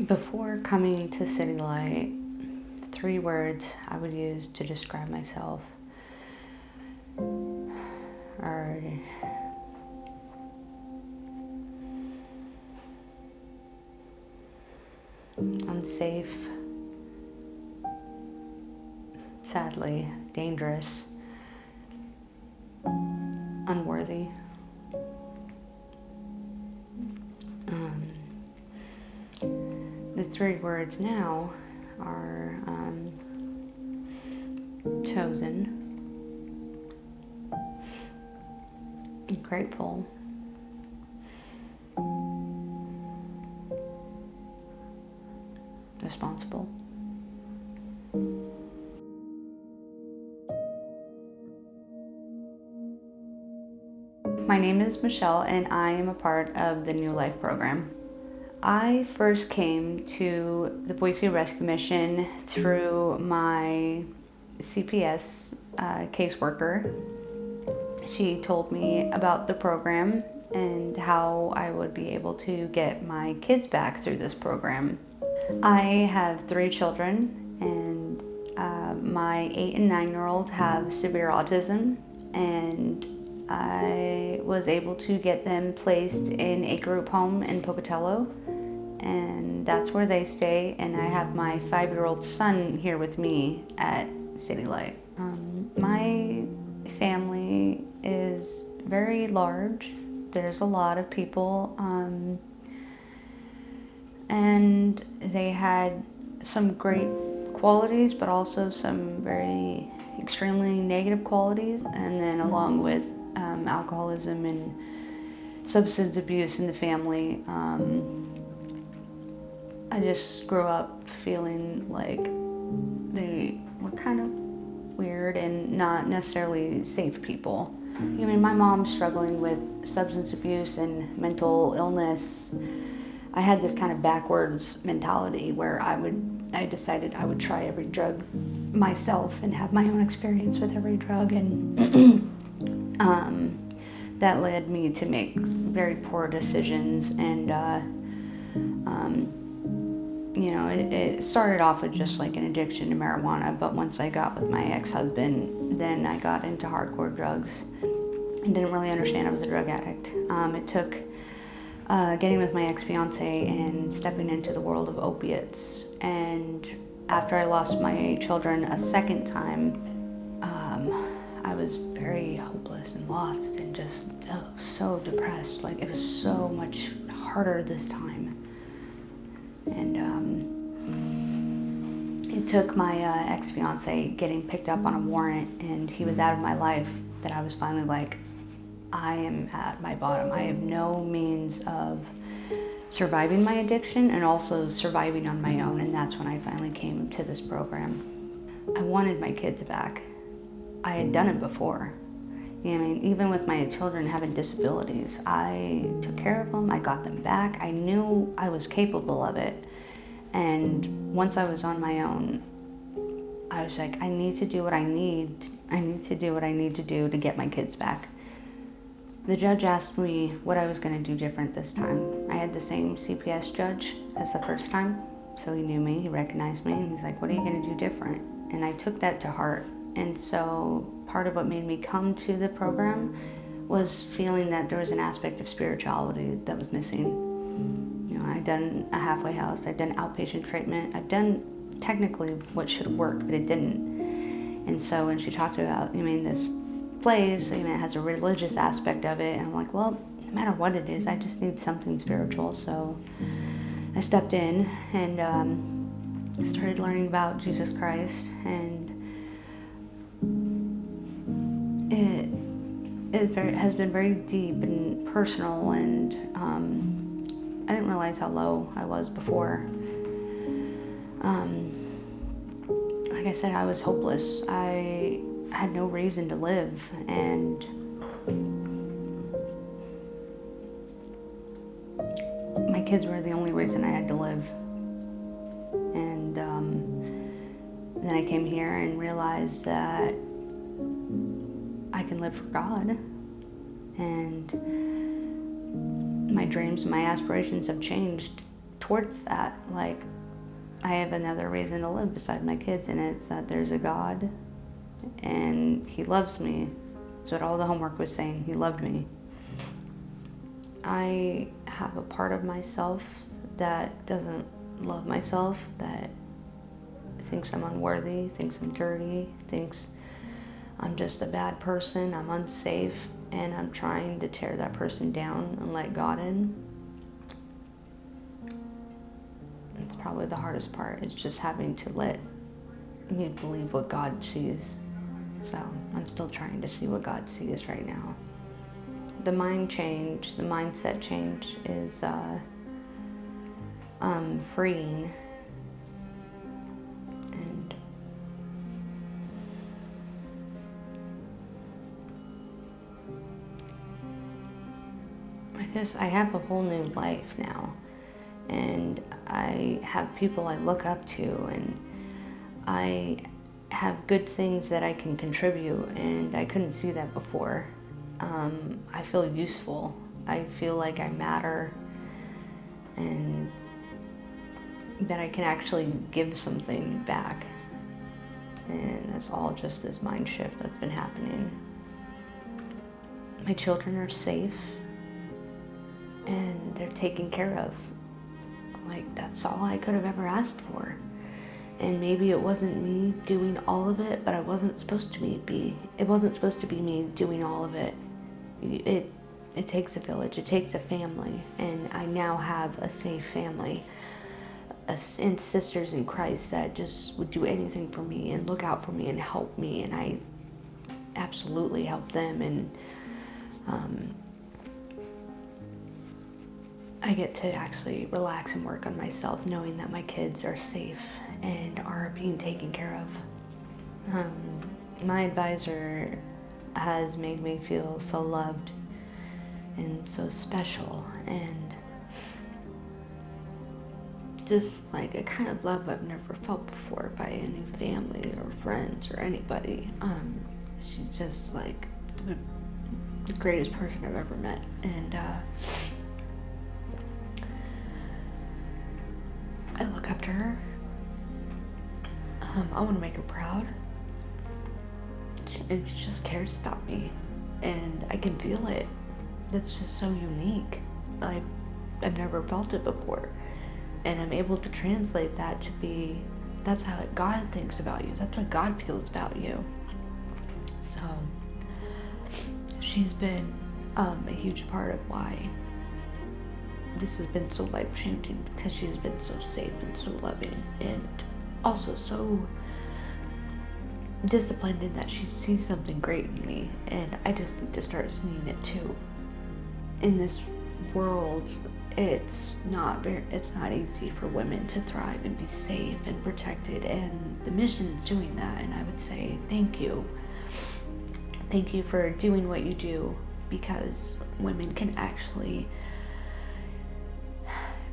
Before coming to City Light, 3 words I would use to describe myself are unsafe, sadly, dangerous, unworthy. The 3 words now are chosen, grateful, responsible. My name is Michelle and I am a part of the New Life program. I first came to the Boise Rescue Mission through my CPS caseworker. She told me about the program and how I would be able to get my kids back through this program. I have 3 children, and my 8 and 9-year-old have severe autism, and I was able to get them placed in a group home in Pocatello, and that's where they stay. And I have my 5-year-old son here with me at City Light. My family is very large. There's a lot of people, and they had some great qualities, but also some very extremely negative qualities. And then along with alcoholism and substance abuse in the family, I just grew up feeling like they were kind of weird and not necessarily safe people. I mean, my mom's struggling with substance abuse and mental illness. I had this kind of backwards mentality where I decided I would try every drug myself and have my own experience with every drug, and that led me to make very poor decisions. And it started off with just like an addiction to marijuana, but once I got with my ex-husband, then I got into hardcore drugs and didn't really understand I was a drug addict. It took getting with my ex-fiance and stepping into the world of opiates. And after I lost my children a second time, I was very hopeless and lost and just so depressed. Like, it was so much harder this time. And it took my ex-fiance getting picked up on a warrant and he was out of my life that I was finally like, I am at my bottom. I have no means of surviving my addiction and also surviving on my own. And that's when I finally came to this program. I wanted my kids back. I had done it before. I mean, even with my children having disabilities, I took care of them, I got them back. I knew I was capable of it. And once I was on my own, I was like, I need to do what I need. I need to do what I need to do to get my kids back. The judge asked me what I was going to do different this time. I had the same CPS judge as the first time, so he knew me, he recognized me, and he's like, what are you going to do different? And I took that to heart. And so part of what made me come to the program was feeling that there was an aspect of spirituality that was missing. I'd done a halfway house, I'd done outpatient treatment, I've done technically what should have worked, but it didn't. And so when she talked about, this place, it has a religious aspect of it, and I'm like, well, no matter what it is, I just need something spiritual. So I stepped in and started learning about Jesus Christ, and it has been very deep and personal, and I didn't realize how low I was before. Like I said, I was hopeless. I had no reason to live, and my kids were the only reason I had to live. And then I came here and realized that I can live for God, and my dreams and my aspirations have changed towards that. Like, I have another reason to live beside my kids, and it's that there's a God and He loves me. That's what all the homework was saying. He loved me. I have a part of myself that doesn't love myself, that thinks I'm unworthy, thinks I'm dirty, thinks I'm just a bad person, I'm unsafe, and I'm trying to tear that person down and let God in. It's probably the hardest part, is just having to let me believe what God sees. So I'm still trying to see what God sees right now. The mind change, the mindset change is freeing. And I have a whole new life now. And I have people I look up to, and I have good things that I can contribute, and I couldn't see that before. I feel useful. I feel like I matter, and that I can actually give something back. And that's all just this mind shift that's been happening. My children are safe, and they're taken care of. Like, that's all I could have ever asked for. And maybe it wasn't me doing all of it, but it wasn't supposed to be me doing all of it. It takes a village, it takes a family, and I now have a safe family, and sisters in Christ that just would do anything for me and look out for me and help me, and I absolutely help them. And I get to actually relax and work on myself, knowing that my kids are safe and are being taken care of. My advisor has made me feel so loved and so special, and just like a kind of love I've never felt before by any family or friends or anybody. She's just like the greatest person I've ever met, and I look up to her. I want to make her proud. And she just cares about me, and I can feel it. It's just so unique. I've never felt it before, and I'm able to translate that to be, that's how God thinks about you. That's what God feels about you. So she's been a huge part of why this has been so life-changing, because she's been so safe and so loving, and also so disciplined in that she sees something great in me, and I just need to start seeing it too. In this world, it's not easy for women to thrive and be safe and protected, and the mission is doing that. And I would say thank you for doing what you do, because women can actually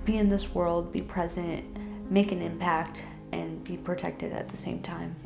be in this world, be present, make an impact, and be protected at the same time.